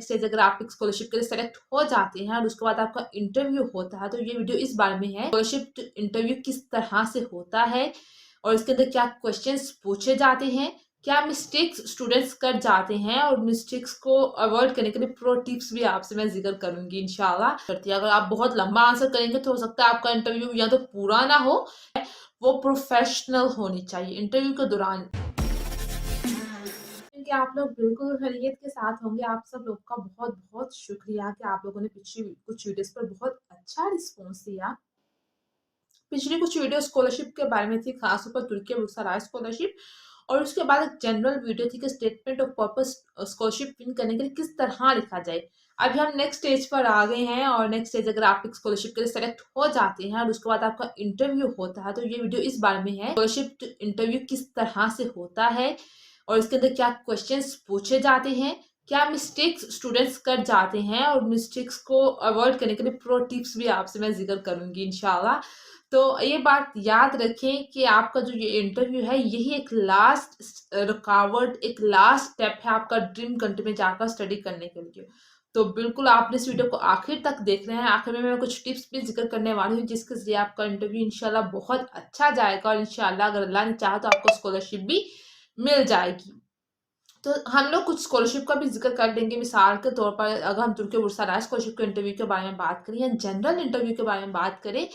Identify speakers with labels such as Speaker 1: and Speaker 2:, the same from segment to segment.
Speaker 1: Next stage अगर आप scholarship के लिए सेलेक्ट हो जाते हैं और उसके बाद आपका इंटरव्यू होता है, तो ये वीडियो इस बारे में है स्कॉलरशिप इंटरव्यू किस तरह से होता है और इसके अंदर क्या क्वेश्चंस पूछे जाते हैं, क्या मिस्टेक्स स्टूडेंट्स कर जाते हैं और मिस्टेक्स को अवॉइड करने के लिए प्रो टिप्स भी आपसे मैं जिक्र करूंगी इंशाल्लाह। करती है अगर आप बहुत लंबा आंसर करेंगे तो हो सकता है आपका इंटरव्यू या तो पूरा ना हो, वो प्रोफेशनल होनी चाहिए इंटरव्यू के दौरान। कि आप लोग बिल्कुल खैरियत के साथ होंगे। आप सब लोग का बहुत बहुत शुक्रिया कि आप लोगों ने पिछली कुछ वीडियोस पर बहुत अच्छा रिस्पॉन्स दिया। पिछली कुछ वीडियो स्कॉलरशिप के बारे में थी, खासतौर पर तुर्की बुर्साराय स्कॉलरशिप, और उसके बाद एक जनरल वीडियो थी कि statement of purpose scholarship win करने के लिए किस तरह लिखा जाए। अभी हम नेक्स्ट स्टेज पर आ गए हैं और नेक्स्ट स्टेज अगर आप स्कॉलरशिप के लिए सेलेक्ट हो जाते हैं और उसके बाद आपका इंटरव्यू होता है, तो ये वीडियो इस बारे में है स्कॉलरशिप इंटरव्यू किस तरह से होता है और इसके अंदर क्या क्वेश्चंस पूछे जाते हैं, क्या मिस्टेक्स स्टूडेंट्स कर जाते हैं और मिस्टेक्स को अवॉइड करने के लिए प्रो टिप्स भी आपसे मैं जिक्र करूंगी इंशाल्लाह। तो ये बात याद रखें कि आपका जो ये इंटरव्यू है यही एक लास्ट रुकावट, एक लास्ट स्टेप है आपका ड्रीम कंट्री में जाकर स्टडी करने के लिए। तो बिल्कुल आपने इस वीडियो को आखिर तक देखना है। आखिर में मैं कुछ टिप्स भी जिक्र करने वाली हूँ जिसके जरिए आपका इंटरव्यू इंशाल्लाह बहुत अच्छा जाएगा और इंशाल्लाह अगर अल्लाह ने चाहा तो आपको स्कॉलरशिप भी मिल जाएगी। तो हम लोग कुछ स्कॉलरशिप का भी जिक्र कर लेंगे। मिसाल के तौर पर अगर हम तुर्की बुर्साराय स्कॉलरशिप के इंटरव्यू के बारे में बात करें या जनरल इंटरव्यू के बारे में बात करें,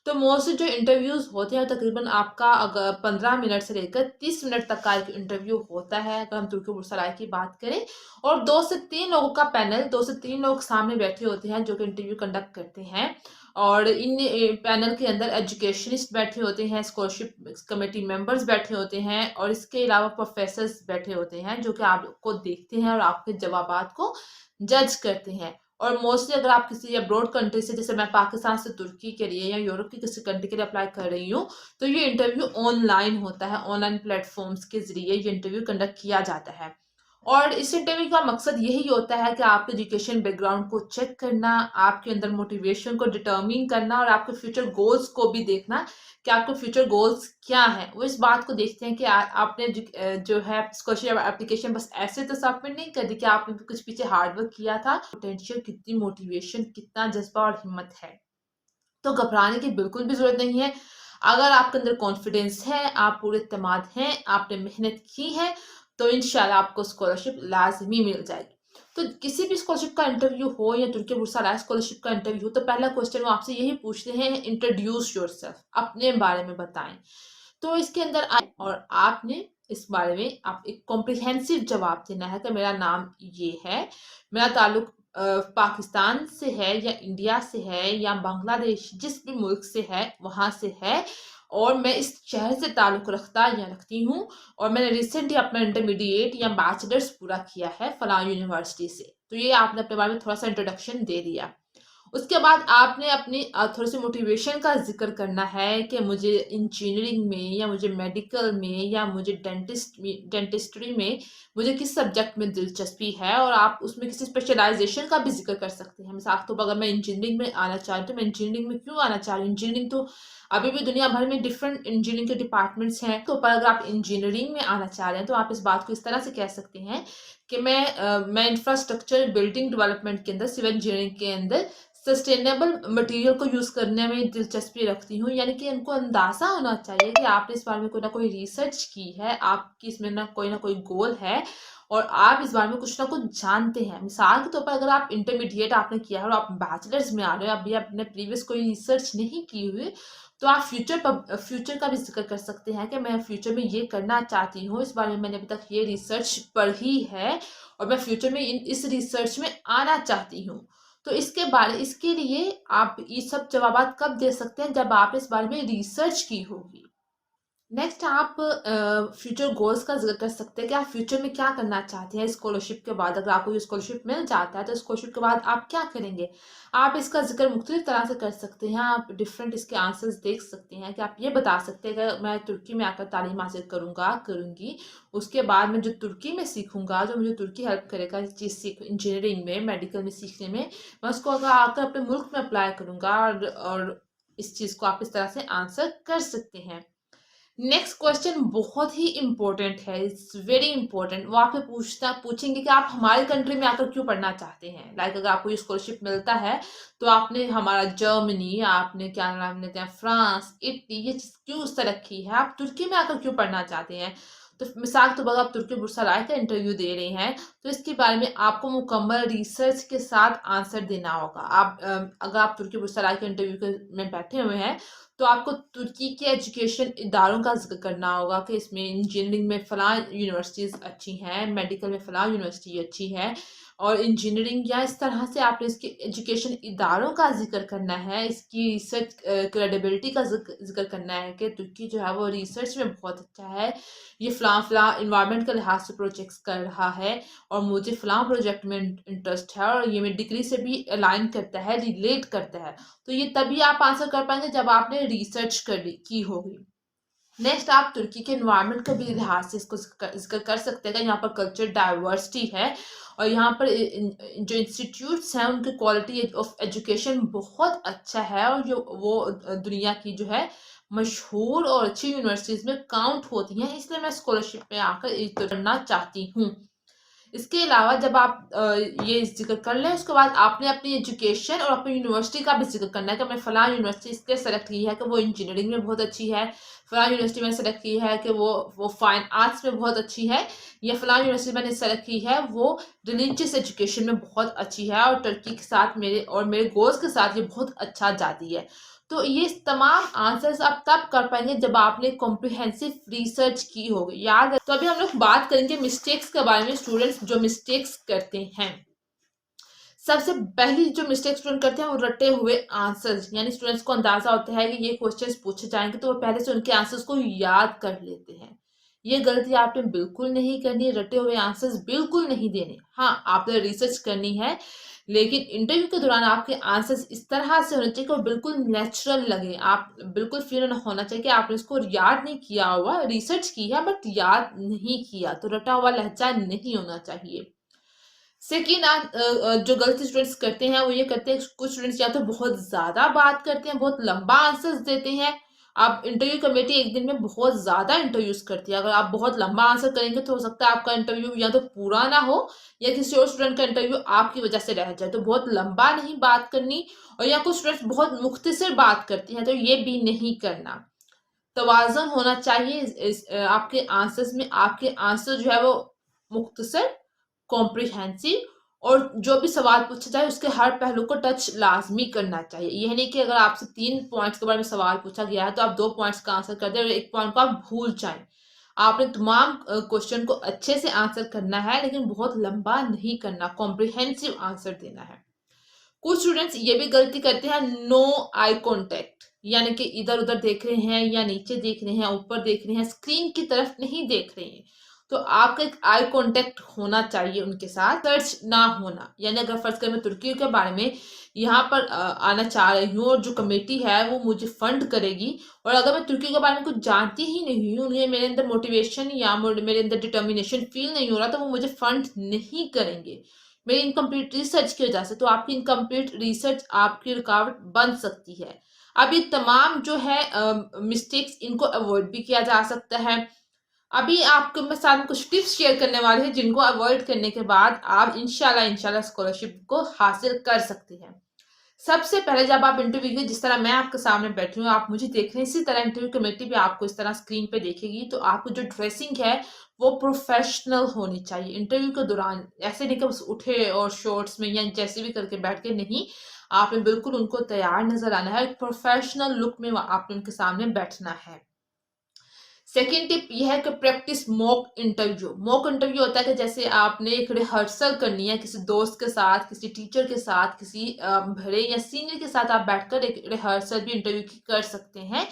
Speaker 1: तो मोस्टली जो इंटरव्यूज होते हैं तकरीबन आपका अगर 15 मिनट से लेकर 30 मिनट तक का एक इंटरव्यू होता है अगर हम तुर्की बुर्साराय की बात करें। और 2 से 3 लोगों का पैनल, 2 से 3 लोग सामने बैठे होते हैं जो कि इंटरव्यू कंडक्ट करते हैं। और इन पैनल के अंदर एजुकेशनिस्ट बैठे होते हैं, स्कॉलरशिप कमेटी मेंबर्स बैठे होते हैं और इसके अलावा प्रोफेसर्स बैठे होते हैं जो कि आपको देखते हैं और आपके जवाबात को जज करते हैं। और मोस्टली अगर आप किसी अब्रॉड कंट्री से, जैसे मैं पाकिस्तान से तुर्की के लिए या यूरोप की किसी कंट्री के लिए अप्लाई कर रही हूँ, तो ये इंटरव्यू ऑनलाइन होता है। ऑनलाइन प्लेटफॉर्म्स के जरिए ये इंटरव्यू कंडक्ट किया जाता है और इस इंटरव्यू का मकसद यही होता है कि आपके एजुकेशन बैकग्राउंड को चेक करना, आपके अंदर मोटिवेशन को डिटर्मिन करना और आपके फ्यूचर गोल्स को भी देखना कि आपके फ्यूचर गोल्स क्या हैं। वो इस बात को देखते हैं कि आपने जो है स्कॉलरशिप एप्लीकेशन बस ऐसे तो सबमिट नहीं कर दी कि आपने कुछ पीछे हार्डवर्क किया था, पोटेंशियल कितनी, मोटिवेशन कितना, जज्बा और हिम्मत है। तो घबराने की बिल्कुल भी जरूरत नहीं है। अगर आपके अंदर कॉन्फिडेंस है, आप पूरे एतमाद हैं, आपने मेहनत की है, तो इंशाल्लाह आपको स्कॉलरशिप लाजमी मिल जाएगी। तो किसी भी स्कॉलरशिप का इंटरव्यू हो या तुर्की बुर्साराय स्कॉलरशिप का इंटरव्यू हो, तो पहला क्वेश्चन वो आपसे यही पूछते हैं, इंट्रोड्यूस योरसेल्फ, अपने बारे में बताएं। तो इसके अंदर आए और आपने इस बारे में आप एक कॉम्प्रिहेंसिव जवाब देना है कि मेरा नाम ये है, मेरा ताल्लुक पाकिस्तान से है या इंडिया से है या बांग्लादेश, जिस भी मुल्क से है वहां से है, और मैं इस शहर से ताल्लुक रखता या रखती हूँ और मैंने रिसेंटली अपना इंटरमीडिएट या बैचलर्स पूरा किया है फलां यूनिवर्सिटी से। तो ये आपने अपने बारे में थोड़ा सा इंट्रोडक्शन दे दिया। उसके बाद आपने अपनी थोड़ी सी मोटिवेशन का जिक्र करना है कि मुझे इंजीनियरिंग में या मुझे मेडिकल में या मुझे डेंटिस्ट्री में मुझे किस सब्जेक्ट में दिलचस्पी है, और आप उसमें किसी स्पेशलाइजेशन का भी जिक्र कर सकते हैं। मिसाल के तौर पर अगर मैं इंजीनियरिंग में आना चाह रही हूँ तो मैं इंजीनियरिंग में क्यों आना चाह रही हूँ। इंजीनियरिंग तो अभी भी दुनिया भर में डिफरेंट इंजीनियरिंग के डिपार्टमेंट्स हैं, तो पर अगर आप इंजीनियरिंग में आना चाह रहे हैं तो आप इस बात को इस तरह से कह सकते हैं कि मैं इंफ्रास्ट्रक्चर बिल्डिंग डेवलपमेंट के अंदर, सिविल इंजीनियरिंग के अंदर सस्टेनेबल मटेरियल को यूज करने में दिलचस्पी रखती हूँ। यानी कि उनको अंदाजा होना चाहिए कि आपने इस बारे में कोई ना कोई रिसर्च की है, आपकी इसमें ना कोई गोल है और आप इस बारे में कुछ ना कुछ जानते हैं। मिसाल के तौर पर अगर आप इंटरमीडिएट आपने किया है और आप बैचलर्स में आ रहे हो, अभी आपने प्रीवियस कोई रिसर्च नहीं की हुई, तो आप फ्यूचर का भी जिक्र कर सकते हैं कि मैं फ्यूचर में ये करना चाहती हूँ, इस बारे में मैंने अभी तक ये रिसर्च पढ़ी है और मैं फ्यूचर में इस रिसर्च में आना चाहती हूँ। तो इसके लिए आप ये सब जवाबात कब दे सकते हैं, जब आप इस बारे में रिसर्च की होगी। नेक्स्ट आप फ्यूचर गोल्स का जिक्र कर सकते हैं कि आप फ्यूचर में क्या करना चाहते हैं स्कॉलरशिप के बाद। अगर आपको ये स्कॉलरशिप मिल जाता है तो स्कॉलरशिप के बाद आप क्या करेंगे, आप इसका जिक्र मुख्तलिफ तरह से कर सकते हैं। आप डिफरेंट इसके आंसर्स देख सकते हैं कि आप ये बता सकते हैं कि मैं तुर्की में आकर तालीम हासिल करूंगी, उसके बाद मैं जो तुर्की में सीखूंगा, जो मुझे तुर्की हेल्प करेगा इस चीज़ सीख, इंजीनियरिंग में, मेडिकल में सीखने में, मैं उसको अगर आकर अपने मुल्क में अप्लाई करूंगा। और इस चीज़ को आप इस तरह से आंसर कर सकते हैं। नेक्स्ट क्वेश्चन बहुत ही इम्पोर्टेंट है, इट्स वेरी इंपॉर्टेंट। वो आपसे पूछेंगे कि आप हमारी कंट्री में आकर क्यों पढ़ना चाहते हैं। लाइक अगर आपको ये स्कॉलरशिप मिलता है तो आपने हमारा जर्मनी, आपने क्या नाम लेते हैं, फ्रांस, इटली, ये चीज क्यों सेलेक्ट की है, आप तुर्की में आकर क्यों पढ़ना चाहते हैं। तो मिसाल के तौर पर आप तुर्की बुर्सराय का इंटरव्यू दे रहे हैं, तो इसके बारे में आपको मुकम्मल रिसर्च के साथ आंसर देना होगा। अगर आप तुर्की बुर्सराय के में बैठे हुए हैं तो आपको तुर्की के एजुकेशन इदारों का जिक्र करना होगा कि इसमें इंजीनियरिंग में फलां यूनिवर्सिटीज़ अच्छी हैं, मेडिकल में फलां यूनिवर्सिटी अच्छी है, और इंजीनियरिंग या इस तरह से आपने इसके एजुकेशन इदारों का जिक्र करना है, इसकी रिसर्च क्रेडिबिलिटी का जिक्र करना है कि तुर्की जो है वो रिसर्च में बहुत अच्छा है, ये फलां फलां इन्वायरमेंट के लिहाज से प्रोजेक्ट्स कर रहा है, और मुझे फलां प्रोजेक्ट में इंटरेस्ट है, और ये मेरी डिग्री से भी अलाइन करता है, रिलेट करता है। तो ये तभी आप आंसर कर पाएंगे जब आपने रिसर्च की होगी। नेक्स्ट, आप तुर्की के इन्वायरमेंट के भी लिहाज से इसको जिक्र कर सकते हैं कि यहाँ पर कल्चर डाइवर्सिटी है, और यहाँ पर जो इंस्टीट्यूट्स हैं उनकी क्वालिटी ऑफ एजुकेशन बहुत अच्छा है, और जो वो दुनिया की जो है मशहूर और अच्छी यूनिवर्सिटीज में काउंट होती हैं, इसलिए मैं स्कॉलरशिप में आकर करना चाहती हूँ। इसके अलावा जब आप ये जिक्र कर लें, उसके बाद आपने अपनी एजुकेशन और अपनी यूनिवर्सिटी का भी जिक्र करना है कि मैं फलां यूनिवर्सिटी इसलिए सेलेक्ट की है कि वो इंजीनियरिंग में बहुत अच्छी है, फलां यूनिवर्सिटी मैंने सेलेक्ट की है कि वो फाइन आर्ट्स में बहुत अच्छी है, या फलां यूनिवर्सिटी मैंने सेलेक्ट की है वो रिलीजियस एजुकेशन में बहुत अच्छी है, और टर्की के साथ मेरे गोल्स के साथ ये बहुत अच्छा जाती है। तो ये तमाम आंसर्स आप तब कर पाएंगे जब आपने कॉम्प्रिहेंसिव रिसर्च की होगी, याद। तो अभी हम लोग बात करेंगे मिस्टेक्स के बारे में, स्टूडेंट्स जो मिस्टेक्स करते हैं। सबसे पहली जो मिस्टेक स्टूडेंट करते हैं वो रटे हुए आंसर्स, यानी स्टूडेंट्स को अंदाजा होता है कि ये क्वेश्चंस पूछे जाएंगे तो वो पहले से उनके आंसर्स को याद कर लेते हैं। ये गलती आपने बिल्कुल नहीं करनी, रटे हुए आंसर्स बिल्कुल नहीं देने। हाँ, आपने रिसर्च करनी है, लेकिन इंटरव्यू के दौरान आपके आंसर्स इस तरह से होने चाहिए कि वो बिल्कुल नेचुरल लगे। आप बिल्कुल फील होना चाहिए कि आपने इसको याद नहीं किया हुआ, रिसर्च की है बट याद नहीं किया, तो रटा हुआ लहजा नहीं होना चाहिए। सेकेंड, जो गलती स्टूडेंट्स करते हैं वो ये करते हैं, कुछ स्टूडेंट्स या तो बहुत ज्यादा बात करते हैं, बहुत लंबा आंसर्स देते हैं। आप इंटरव्यू कमेटी एक दिन में बहुत ज्यादा इंटरव्यूज करती है, अगर आप बहुत लंबा आंसर करेंगे तो हो सकता है आपका इंटरव्यू या तो पूरा ना हो, या किसी और स्टूडेंट का इंटरव्यू आपकी वजह से रह जाए। तो बहुत लंबा नहीं बात करनी, और या कुछ स्टूडेंट्स बहुत मुख्तसर बात करती हैं, तो ये भी नहीं करना। तवाज़ुन होना चाहिए आपके आंसर्स में। आपके आंसर जो है वो मुख्तसर, कॉम्प्रिहेंसिव, और जो भी सवाल पूछा जाए उसके हर पहलू को टच लाजमी करना चाहिए। यह नहीं कि अगर आपसे 3 पॉइंट्स के बारे में सवाल पूछा गया है तो आप 2 पॉइंट्स का आंसर कर दें और 1 पॉइंट को आप भूल जाएं। आपने तमाम क्वेश्चन को अच्छे से आंसर करना है, लेकिन बहुत लंबा नहीं करना, कॉम्प्रिहेंसिव आंसर देना है। कुछ स्टूडेंट्स ये भी गलती करते हैं, नो आई कांटेक्ट, यानी कि इधर उधर देख रहे हैं, या नीचे देख रहे हैं, ऊपर देख रहे हैं, स्क्रीन की तरफ नहीं देख रहे हैं। तो आपका एक आई कांटेक्ट होना चाहिए उनके साथ, सर्च ना होना। यानी अगर फर्ज करें मैं तुर्की के बारे में यहाँ पर आना चाह रही हूँ, और जो कमेटी है वो मुझे फंड करेगी, और अगर मैं तुर्की के बारे में कुछ जानती ही नहीं हूँ, उन्हें मेरे अंदर मोटिवेशन या मेरे अंदर डिटर्मिनेशन फील नहीं हो रहा, तो वो मुझे फंड नहीं करेंगे मेरी इनकम्प्लीट रिसर्च की वजह से। तो आपकी इनकम्प्लीट रिसर्च आपकी रुकावट बन सकती है। अब ये तमाम जो है मिस्टेक्स, इनको अवॉइड भी किया जा सकता है। अभी आपके मैं साथ में कुछ टिप्स शेयर करने वाले हैं जिनको अवॉइड करने के बाद आप इंशाल्लाह स्कॉलरशिप को हासिल कर सकते हैं। सबसे पहले जब आप इंटरव्यू के, जिस तरह मैं आपके सामने बैठी हूँ, आप मुझे देख रहे हैं, इसी तरह इंटरव्यू कमेटी भी आपको इस तरह स्क्रीन पे देखेगी। तो आपको जो ड्रेसिंग है वो प्रोफेशनल होनी चाहिए। इंटरव्यू के दौरान ऐसे नहीं कि बस उठे और शॉर्ट्स में या जैसे भी करके बैठ के, नहीं, आपने बिल्कुल उनको तैयार नजर आना है, एक प्रोफेशनल लुक में आपने उनके सामने बैठना है। सेकेंड टिप यह है कि practice mock interview. Mock interview होता है कि जैसे आपने एक रिहर्सल करनी है किसी दोस्त के साथ, किसी टीचर के साथ, किसी बड़े या सीनियर के साथ आप बैठकर एक रिहर्सल भी इंटरव्यू की कर सकते हैं।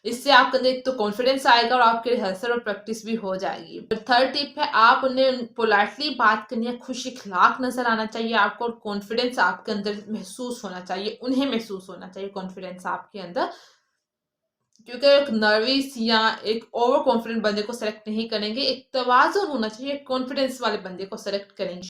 Speaker 1: इससे आपके अंदर एक तो कॉन्फिडेंस आएगा और आपके रिहर्सल और प्रैक्टिस भी हो जाएगी। थर्ड टिप है, आप उन्हें पोलाइटली बात करनी है, खुश इखलाक नजर आना चाहिए आपको, और कॉन्फिडेंस आपके अंदर महसूस होना चाहिए, उन्हें महसूस होना चाहिए कॉन्फिडेंस आपके अंदर। क्योंकि एक नर्वस या एक ओवर कॉन्फिडेंट बंदे को सेलेक्ट नहीं करेंगे, एक तवाज़ुन होना चाहिए, एक कॉन्फिडेंस वाले बंदे को सेलेक्ट करेंगे।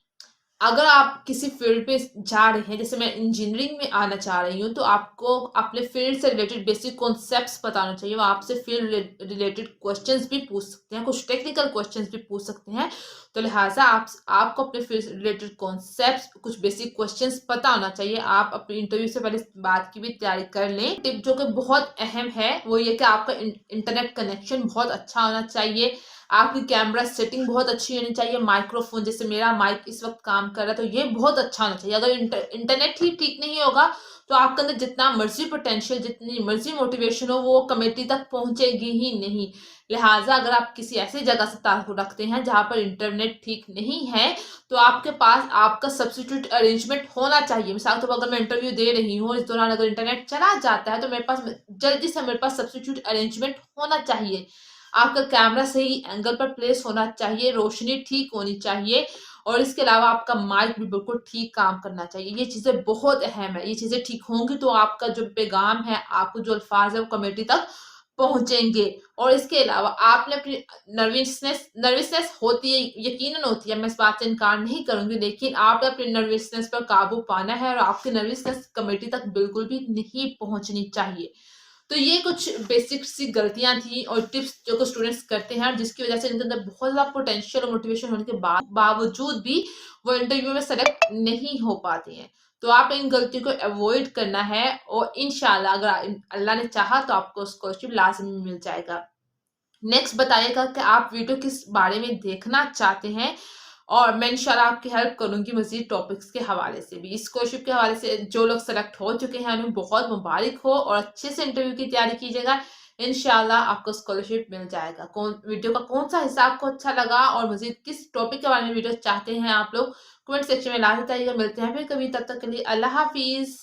Speaker 1: अगर आप किसी फील्ड पे जा रहे हैं, जैसे मैं इंजीनियरिंग में आना चाह रही हूँ, तो आपको अपने फील्ड से रिलेटेड बेसिक कॉन्सेप्ट्स पता होना चाहिए। वो आपसे फील्ड रिलेटेड क्वेश्चंस भी पूछ सकते हैं, कुछ टेक्निकल क्वेश्चंस भी पूछ सकते हैं। तो लिहाजा आपको अपने फील्ड से रिलेटेड कॉन्सेप्ट्स, कुछ बेसिक क्वेश्चंस पता होना चाहिए। आप अपने इंटरव्यू से पहले इस बात की भी तैयारी कर लें। टिप जो कि बहुत अहम है वो ये कि आपका इंटरनेट कनेक्शन बहुत अच्छा होना चाहिए। आपकी कैमरा सेटिंग बहुत अच्छी होनी चाहिए। माइक्रोफोन, जैसे मेरा माइक इस वक्त काम कर रहा है, तो ये बहुत अच्छा होना चाहिए। अगर इंटरनेट ही ठीक नहीं होगा तो आपके अंदर जितना मर्जी पोटेंशियल, जितनी मर्जी मोटिवेशन हो, वो कमेटी तक पहुंचेगी ही नहीं। लिहाजा अगर आप किसी ऐसी जगह से ताल्लुक रखते हैं जहां पर इंटरनेट ठीक नहीं है, तो आपके पास आपका सब्सिट्यूट अरेंजमेंट होना चाहिए। मिसाल के तौर पर अगर मैं इंटरव्यू दे रही हूँ और इस दौरान अगर इंटरनेट चला जाता है, तो मेरे पास जल्दी से मेरे पास सब्सिट्यूट अरेंजमेंट होना चाहिए। आपका कैमरा सही एंगल पर प्लेस होना चाहिए, रोशनी ठीक होनी चाहिए, और इसके अलावा आपका माइक भी बिल्कुल ठीक काम करना चाहिए। ये चीज़ें बहुत अहम है। ये चीज़ें ठीक होंगी तो आपका जो पैगाम है, आपको जो अल्फाज है, वो कमेटी तक पहुंचेंगे। और इसके अलावा आपने अपनी नर्वसनेस होती है, यकीनन होती है, मैं इस बात से इनकार नहीं करूंगी, लेकिन आपने अपनी नर्वसनेस पर काबू पाना है और आपकी नर्वसनेस कमेटी तक बिल्कुल भी नहीं पहुंचनी चाहिए। तो ये कुछ बेसिक सी गलतियां थी और टिप्स जो कुछ स्टूडेंट्स करते हैं, और जिसकी वजह से इनके अंदर बहुत ज्यादा पोटेंशियल और मोटिवेशन होने के बावजूद भी वो इंटरव्यू में सेलेक्ट नहीं हो पाते हैं। तो आप इन गलतियों को अवॉइड करना है, और इंशाल्लाह अगर अल्लाह ने चाहा तो आपको स्कॉलरशिप लाजमी मिल जाएगा। नेक्स्ट बताइएगा कि आप वीडियो किस बारे में देखना चाहते हैं, और मैं इंशाल्लाह आपकी हेल्प करूंगी मजीद टॉपिक्स के हवाले से भी। इस स्कॉलरशिप के हवाले से जो लोग सेलेक्ट हो चुके हैं उन्हें बहुत मुबारक हो, और अच्छे से इंटरव्यू की तैयारी कीजिएगा। इंशाल्लाह आपको स्कॉलरशिप मिल जाएगा। कौन वीडियो का कौन सा हिस्सा आपको अच्छा लगा और मजीद किस टॉपिक के बारे में वीडियो चाहते हैं आप लोग, कमेंट सेक्शन में लाजमी बताइएगा। मिलते हैं फिर कभी, तब तक के लिए अल्लाह हाफिज।